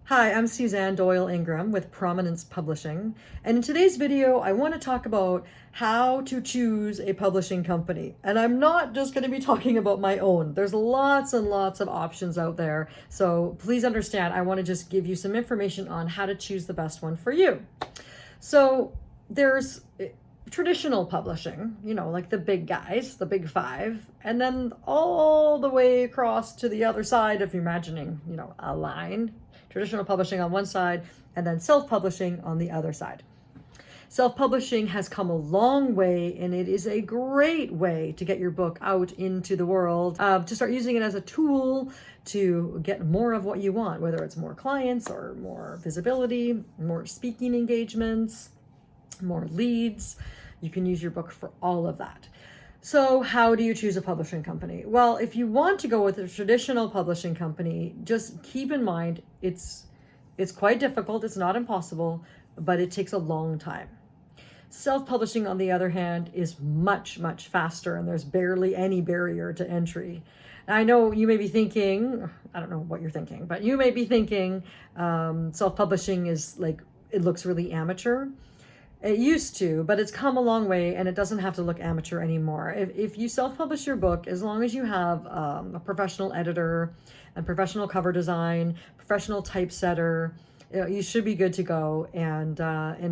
Hi, I'm Suzanne Doyle-Ingram with Prominence Publishing, and in today's video I want to talk about how to choose a publishing company. And I'm not just going to be talking about my own. There's lots and lots of options out there, so please understand I want to just give you some information on how to choose the best one for you. So there's traditional publishing, like the big guys, the big five, and then all the way across to the other side, if you're imagining, a line. Traditional publishing on one side, and then self-publishing on the other side. Self-publishing has come a long way, and it is a great way to get your book out into the world, to start using it as a tool to get more of what you want, whether it's more clients or more visibility, more speaking engagements, more leads. You can use your book for all of that. So how do you choose a publishing company? Well, if you want to go with a traditional publishing company, just keep in mind it's quite difficult. It's not impossible, but it takes a long time. Self-publishing, on the other hand, is much, much faster, and there's barely any barrier to entry. I know you may be thinking, I don't know what you're thinking, but you may be thinking self-publishing is like, it looks really amateur. It used to, but it's come a long way, and it doesn't have to look amateur anymore. If you self-publish your book, as long as you have a professional editor, a professional cover design, professional typesetter, you should be good to go. And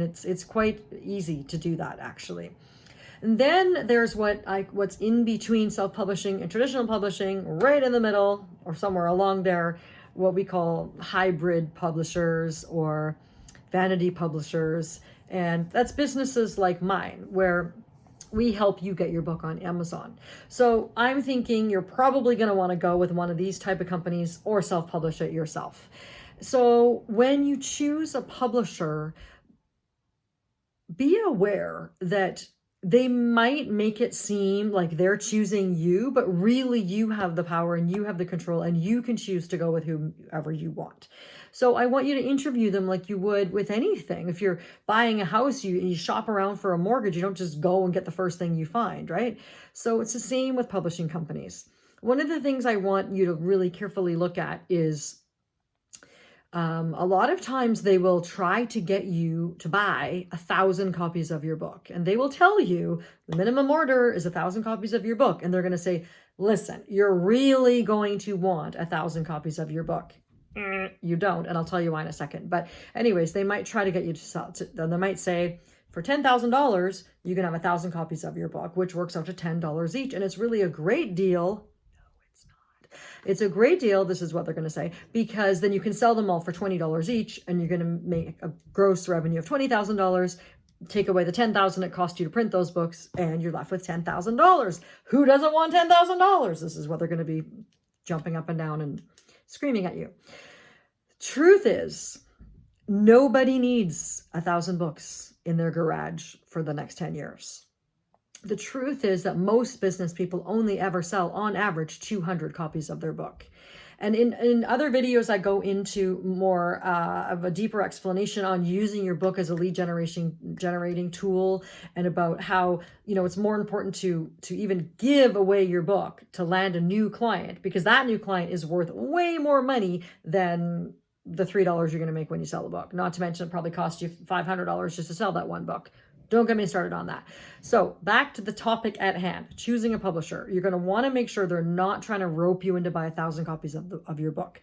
it's quite easy to do that, actually. And then there's what's in between self-publishing and traditional publishing, right in the middle or somewhere along there, what we call hybrid publishers or vanity publishers. And that's businesses like mine, where we help you get your book on Amazon. So I'm thinking you're probably going to want to go with one of these type of companies or self-publish it yourself. So when you choose a publisher, be aware that they might make it seem like they're choosing you, but really you have the power and you have the control, and you can choose to go with whoever you want. So I want you to interview them like you would with anything. If you're buying a house, you shop around for a mortgage. You don't just go and get the first thing you find, right? So it's the same with publishing companies. One of the things I want you to really carefully look at is a lot of times they will try to get you to buy 1,000 copies of your book, and they will tell you the minimum order is 1,000 copies of your book. And they're going to say, listen, you're really going to want 1,000 copies of your book. You don't, and I'll tell you why in a second. But anyways, they might try to get you to sell. They might say, for $10,000, you can have 1,000 copies of your book, which works out to $10 each. And it's really a great deal. It's a great deal. This is what they're going to say, because then you can sell them all for $20 each, and you're going to make a gross revenue of $20,000. Take away the $10,000 it cost you to print those books, and you're left with $10,000. Who doesn't want $10,000? This is what they're going to be jumping up and down and screaming at you. Truth is, nobody needs 1,000 books in their garage for the next 10 years. The truth is that most business people only ever sell, on average, 200 copies of their book. And in other videos, I go into more of a deeper explanation on using your book as a lead generating tool, and about how, it's more important to even give away your book to land a new client, because that new client is worth way more money than the $3 you're going to make when you sell a book. Not to mention it probably cost you $500 just to sell that one book. Don't get me started on that. So back to the topic at hand, choosing a publisher. You're going to want to make sure they're not trying to rope you into buy 1,000 copies of your book.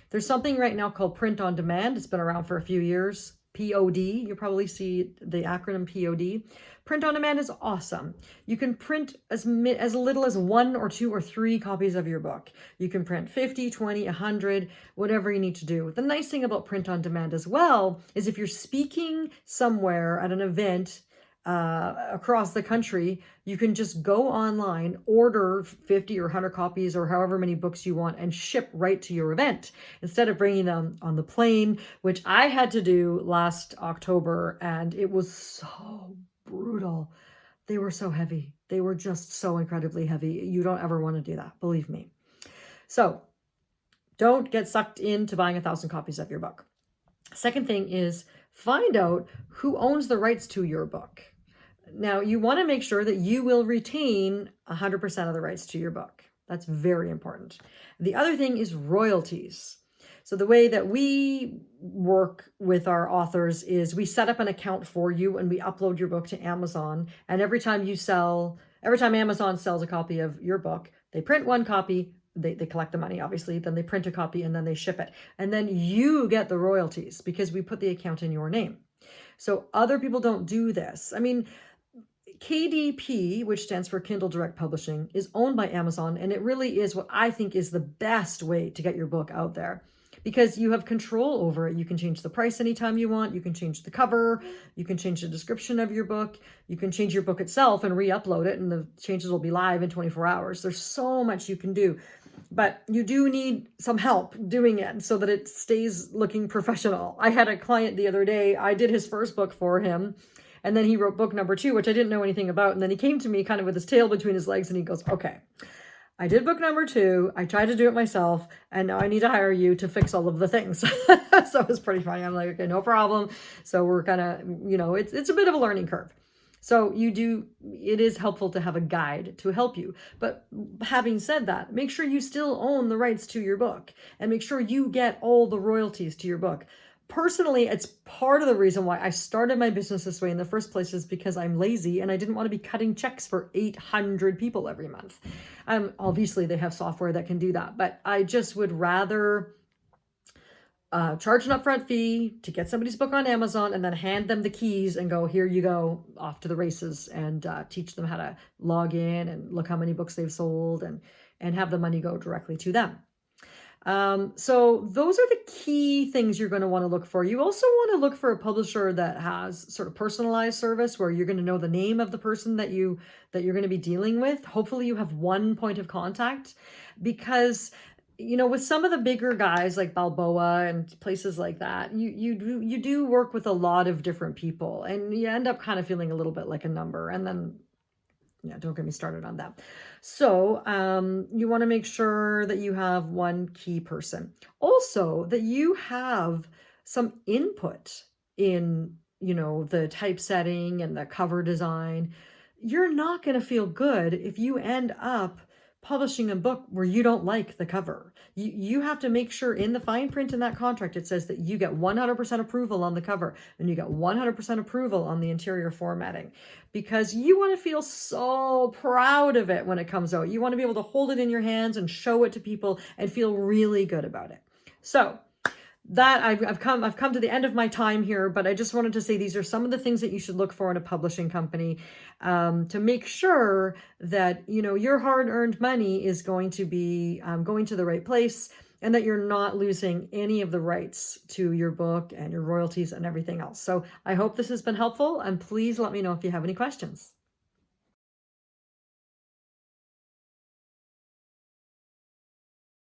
There's something right now called print on demand. It's been around for a few years. POD, you probably see the acronym POD. Print on demand is awesome. You can print as little as 1 or 2 or 3 copies of your book. You can print 50, 20, 100, whatever you need to do. The nice thing about print on demand as well is if you're speaking somewhere at an event across the country, you can just go online, order 50 or 100 copies or however many books you want, and ship right to your event instead of bringing them on the plane, which I had to do last October, and it was so brutal. They were so heavy. They were just so incredibly heavy. You don't ever want to do that, believe me. So don't get sucked into buying 1,000 copies of your book. Second thing is, find out who owns the rights to your book. Now, you want to make sure that you will retain 100% of the rights to your book. That's very important. The other thing is royalties. So the way that we work with our authors is we set up an account for you and we upload your book to Amazon. And every time Amazon sells a copy of your book, they print one copy, they collect the money, obviously, then they print a copy and then they ship it. And then you get the royalties because we put the account in your name. So other people don't do this. I mean, KDP, which stands for Kindle Direct Publishing, is owned by Amazon, and it really is what I think is the best way to get your book out there because you have control over it. You can change the price anytime you want. You can change the cover. You can change the description of your book. You can change your book itself and re-upload it, and the changes will be live in 24 hours. There's so much you can do, but you do need some help doing it so that it stays looking professional. I had a client the other day. I did his first book for him, and then he wrote book number 2, which I didn't know anything about. And then he came to me kind of with his tail between his legs and he goes, okay, I did book number 2. I tried to do it myself. And now I need to hire you to fix all of the things. So it was pretty funny. I'm like, okay, no problem. So we're kind of, it's a bit of a learning curve. So it is helpful to have a guide to help you. But having said that, make sure you still own the rights to your book and make sure you get all the royalties to your book. Personally, it's part of the reason why I started my business this way in the first place is because I'm lazy and I didn't want to be cutting checks for 800 people every month. Obviously, they have software that can do that, but I just would rather charge an upfront fee to get somebody's book on Amazon and then hand them the keys and go, here you go, off to the races, and teach them how to log in and look how many books they've sold and have the money go directly to them. So those are the key things you're going to want to look for. You also want to look for a publisher that has sort of personalized service where you're going to know the name of the person that you're going to be dealing with. Hopefully you have one point of contact because, with some of the bigger guys like Balboa and places like that, you do work with a lot of different people and you end up kind of feeling a little bit like a number. And then don't get me started on that. So you want to make sure that you have one key person. Also, that you have some input in, the typesetting and the cover design. You're not going to feel good if you end up publishing a book where you don't like the cover. You have to make sure in the fine print in that contract, it says that you get 100% approval on the cover and you get 100% approval on the interior formatting because you want to feel so proud of it when it comes out. You want to be able to hold it in your hands and show it to people and feel really good about it. So that I've come to the end of my time here, but I just wanted to say these are some of the things that you should look for in a publishing company to make sure that your hard-earned money is going to be going to the right place and that you're not losing any of the rights to your book and your royalties and everything else. So I hope this has been helpful, and please let me know if you have any questions.